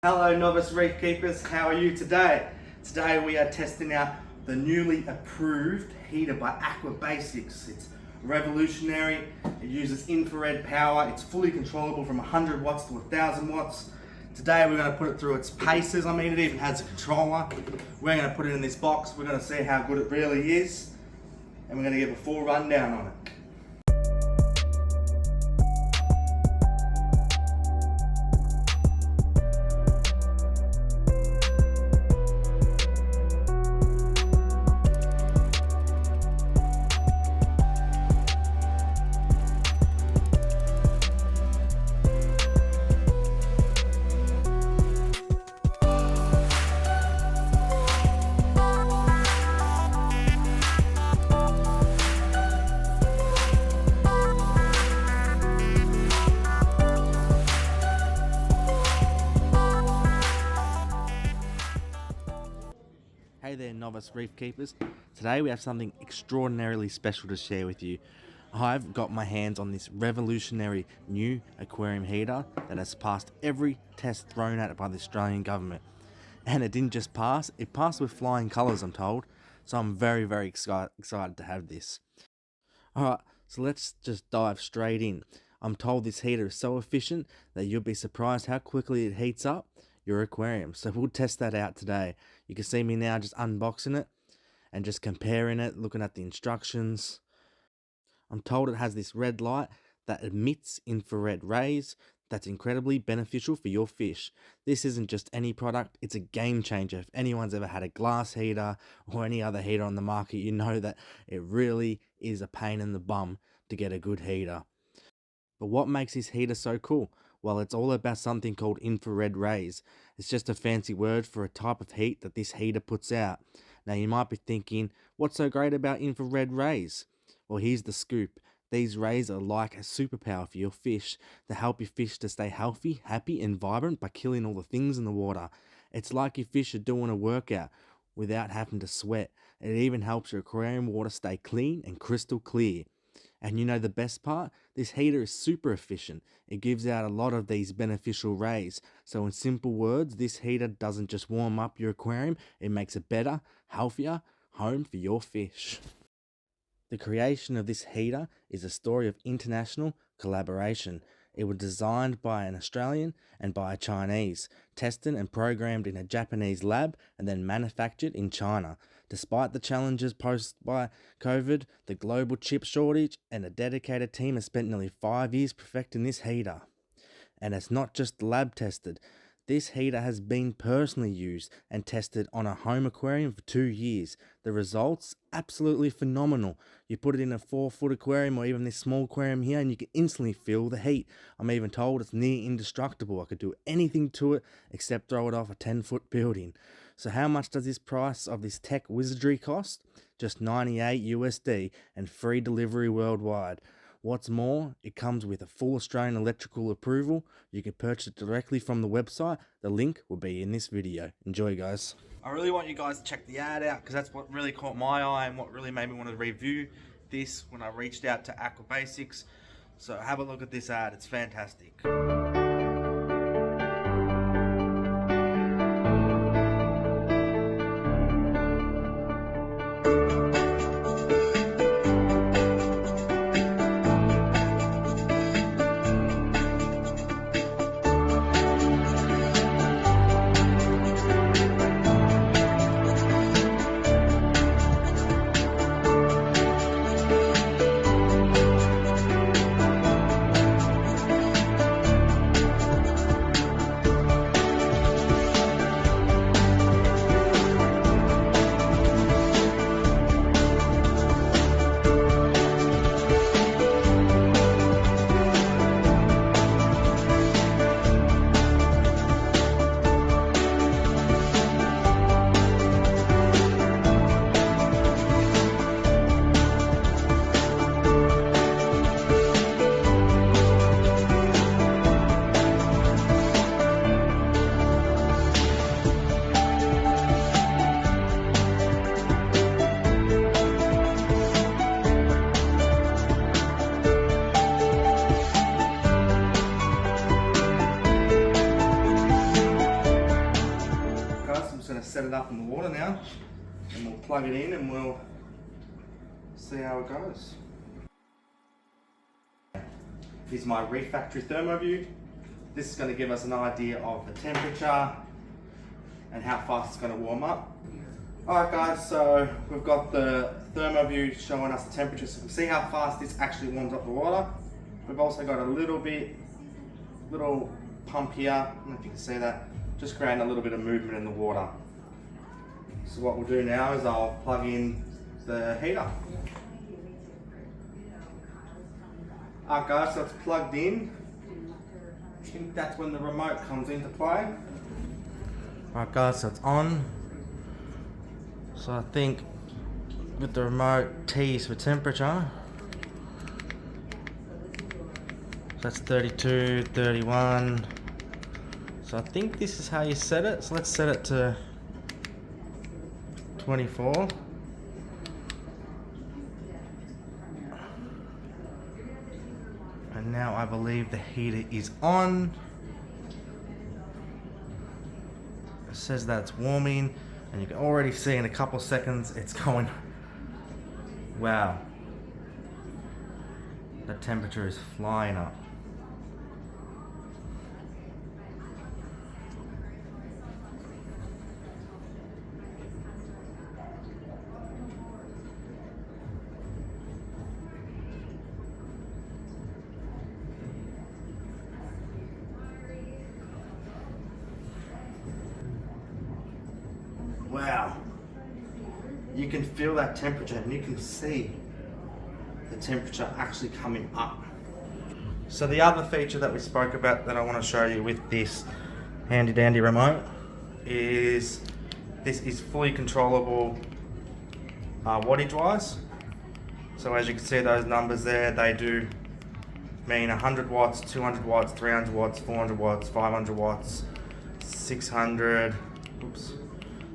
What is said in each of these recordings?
Hello novice reef keepers, how are you today? Today we are testing out the newly approved heater by Aqua-Basics. It's revolutionary, it uses infrared power, it's fully controllable from 100 watts to 1000 watts. Today we're going to put it through its paces. It even has a controller. We're going to put it in this box, we're going to see how good it really is, and we're going to give a full rundown on it. Hey there novice reef keepers, today we have something extraordinarily special to share with you. I've got my hands on this revolutionary new aquarium heater that has passed every test thrown at it by the Australian government. And it didn't just pass, it passed with flying colours, I'm told. So I'm very excited to have this. Alright, so let's just dive straight in. I'm told this heater is so efficient that you'll be surprised how quickly it heats up your aquarium. So we'll test that out today. You can see me now just unboxing it and just comparing it, looking at the instructions. I'm told it has this red light that emits infrared rays that's incredibly beneficial for your fish. This isn't just any product, it's a game changer. If anyone's ever had a glass heater or any other heater on the market, you know that it really is a pain in the bum to get a good heater. But what makes this heater so cool? Well, it's all about something called infrared rays. It's just a fancy word for a type of heat that this heater puts out. Now you might be thinking, what's so great about infrared rays? Well, here's the scoop. These rays are like a superpower for your fish to help your fish to stay healthy, happy and vibrant by killing all the things in the water. It's like your fish are doing a workout without having to sweat. It even helps your aquarium water stay clean and crystal clear. And you know the best part? This heater is super efficient. It gives out a lot of these beneficial rays. So in simple words, this heater doesn't just warm up your aquarium, it makes a better, healthier home for your fish. The creation of this heater is a story of international collaboration. It was designed by an Australian and by a Chinese, tested and programmed in a Japanese lab, and then manufactured in China. Despite the challenges posed by COVID, the global chip shortage, and a dedicated team has spent nearly 5 years perfecting this heater. And it's not just lab tested. This heater has been personally used and tested on a home aquarium for 2 years. The results, absolutely phenomenal. You put it in a 4-foot aquarium or even this small aquarium here and you can instantly feel the heat. I'm even told it's near indestructible. I could do anything to it except throw it off a 10-foot building. So how much does this price of this tech wizardry cost? Just $98 USD and free delivery worldwide. What's more, it comes with a full Australian electrical approval. You can purchase it directly from the website. The link will be in this video. Enjoy, guys. I really want you guys to check the ad out because that's what really caught my eye and what really made me want to review this when I reached out to Aqua-Basics. So have a look at this ad, it's fantastic. set it up in the water now, and we'll plug it in and we'll see how it goes. Here's my Reef Factory thermoview. This is going to give us an idea of the temperature and how fast it's going to warm up. Alright guys, so we've got the thermoview showing us the temperature, so we can see how fast this actually warms up the water. We've also got a little pump here, I don't know if you can see that, just creating a little bit of movement in the water. So what we'll do now is I'll plug in the heater. Alright guys, so it's plugged in. I think that's when the remote comes into play. Alright guys, so it's on. So I think with the remote, T is for temperature. So that's 32, 31. So I think this is how you set it. So let's set it to 24. And now I believe the heater is on. It says that it's warming, and you can already see in a couple seconds it's going. Wow. The temperature is flying up. Wow, you can feel that temperature and you can see the temperature actually coming up. So the other feature that we spoke about that I want to show you with this handy dandy remote is this is fully controllable wattage wise. So as you can see those numbers there, they do mean 100 watts, 200 watts, 300 watts, 400 watts, 500 watts, 600,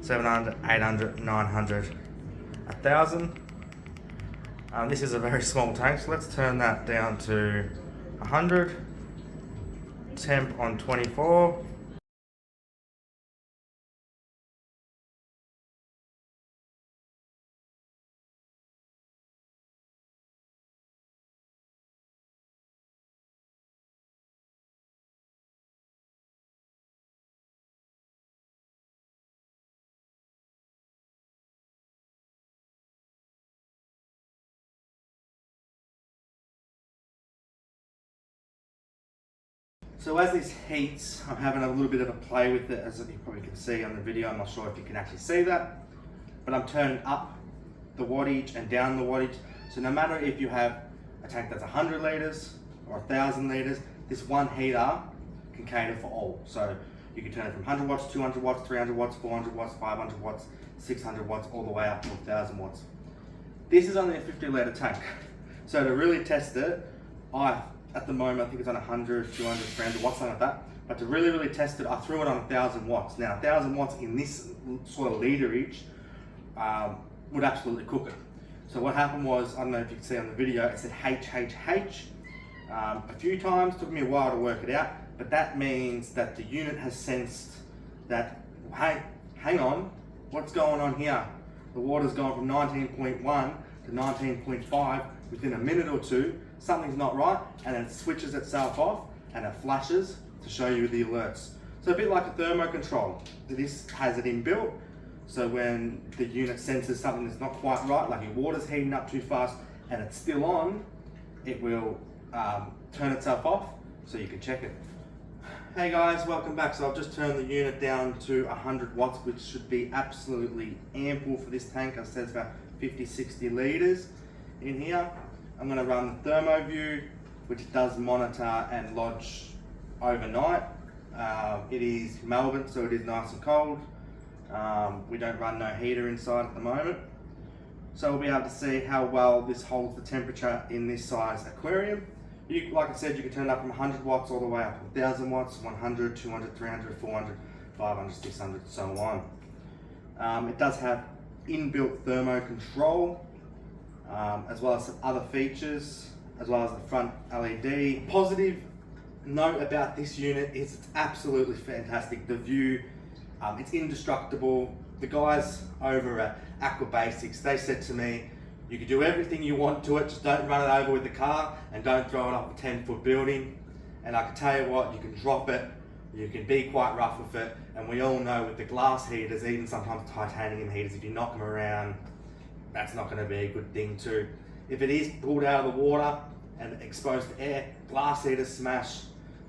700, 800, 900, 1000. This is a very small tank, so let's turn that down to 100. Temp on 24. So as this heats, I'm having a little bit of a play with it, as you probably can see on the video. I'm not sure if you can actually see that, but I'm turning up the wattage and down the wattage. So no matter if you have a tank that's 100 litres or 1,000 litres, this one heater can cater for all. So you can turn it from 100 watts, 200 watts, 300 watts, 400 watts, 500 watts, 600 watts, all the way up to 1,000 watts. This is only a 50 litre tank. So to really test it, at the moment, I think it's on 100, 200, 300 watts, something like that. But to really test it, I threw it on 1,000 watts. Now, 1,000 watts in this sort of literage would absolutely cook it. So what happened was, I don't know if you can see on the video, it said HHH a few times. Took me a while to work it out, but that means that the unit has sensed that, hey, hang on, what's going on here? The water's gone from 19.1 to 19.5 within a minute or two. Something's not right, and then it switches itself off and it flashes to show you the alerts. So a bit like a thermo control. This has it inbuilt, so when the unit senses something that's not quite right, like your water's heating up too fast and it's still on, it will turn itself off so you can check it. Hey guys, welcome back. So I've just turned the unit down to 100 watts, which should be absolutely ample for this tank. I said it's about 50-60 litres in here. I'm going to run the thermoview, which does monitor and lodge overnight. It is Melbourne, so it is nice and cold. We don't run no heater inside at the moment. So we'll be able to see how well this holds the temperature in this size aquarium. Like I said, you can turn it up from 100 watts all the way up to 1,000 watts, 100, 200, 300, 400, 500, 600, so on. It does have inbuilt thermo control, as well as some other features, as well as the front LED. Positive note about this unit is it's absolutely fantastic. The view, it's indestructible. the guys over at Aqua-Basics, they said to me, you can do everything you want to it, just don't run it over with the car and don't throw it off a 10-foot building. And I can tell you what, you can drop it, you can be quite rough with it, and we all know with the glass heaters, even sometimes titanium heaters, if you knock them around, that's not going to be a good thing too. If it is pulled out of the water and exposed to air, glass heaters smash,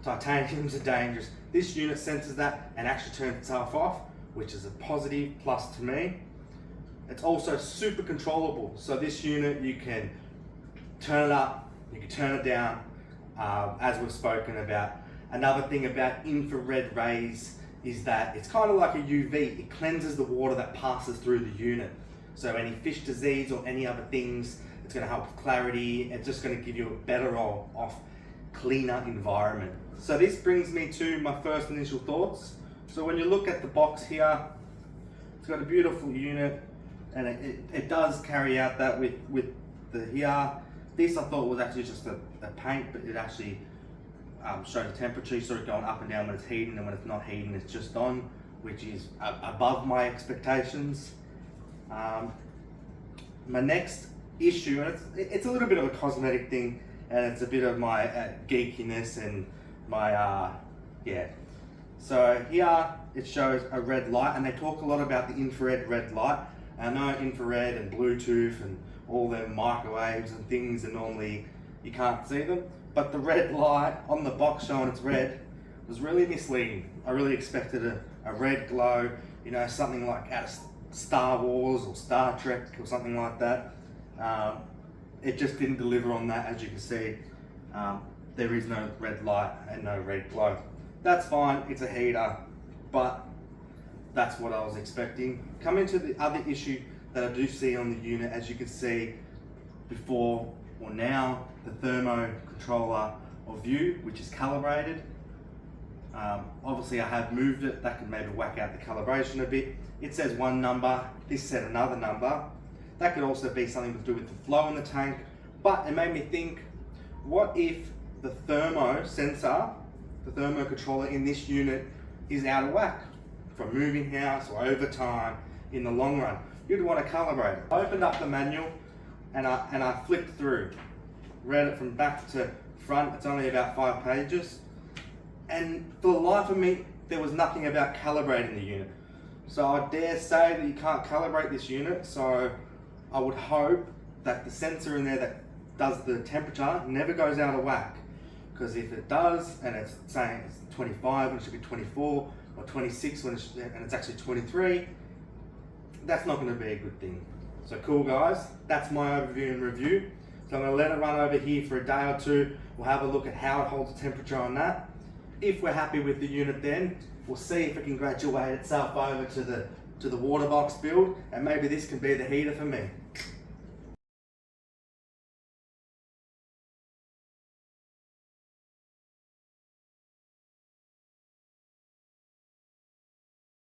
titaniums are dangerous. This unit senses that and actually turns itself off, which is a positive plus to me. It's also super controllable. So this unit, you can turn it up, you can turn it down, as we've spoken about. Another thing about infrared rays is that it's kind of like a UV. It cleanses the water that passes through the unit. So any fish disease or any other things, it's going to help with clarity. It's just going to give you a better off, cleaner environment. So this brings me to my first initial thoughts. So when you look at the box here, it's got a beautiful unit, and it does carry out that with the here. This I thought was actually just a paint, but it actually shows the temperature, sort of going up and down when it's heating, and when it's not heating, it's just on, which is above my expectations. My next issue, and it's a little bit of a cosmetic thing, and it's a bit of my geekiness and my yeah. So here it shows a red light, and they talk a lot about the infrared red light. I know infrared and Bluetooth and all the microwaves and things, and normally you can't see them, but the red light on the box showing it's red was really misleading. I really expected a red glow, you know, something like out of Star Wars or Star Trek or something like that. It just didn't deliver on that. As you can see, there is no red light and no red glow. That's fine, it's a heater, but that's what I was expecting. Coming to the other issue that I do see on the unit, as you can see before or now, the thermo controller of view, which is calibrated. Obviously I have moved it, that could maybe whack out the calibration a bit. It says one number, this said another number. That could also be something to do with the flow in the tank, but it made me think, what if the thermo sensor, the thermo controller in this unit is out of whack from moving house or over time in the long run? You'd want to calibrate it. I opened up the manual and I flicked through, read it from back to front. It's only about 5 pages, and for the life of me, there was nothing about calibrating the unit. So I dare say that you can't calibrate this unit. So I would hope that the sensor in there that does the temperature never goes out of whack, because if it does and it's saying it's 25 and it should be 24, or 26 when it's actually 23, that's not going to be a good thing. So cool guys, that's my overview and review. So I'm going to let it run over here for a day or two. We'll have a look at how it holds the temperature on that. If we're happy with the unit, then we'll see if it can graduate itself over to the water box build, and maybe this can be the heater for me.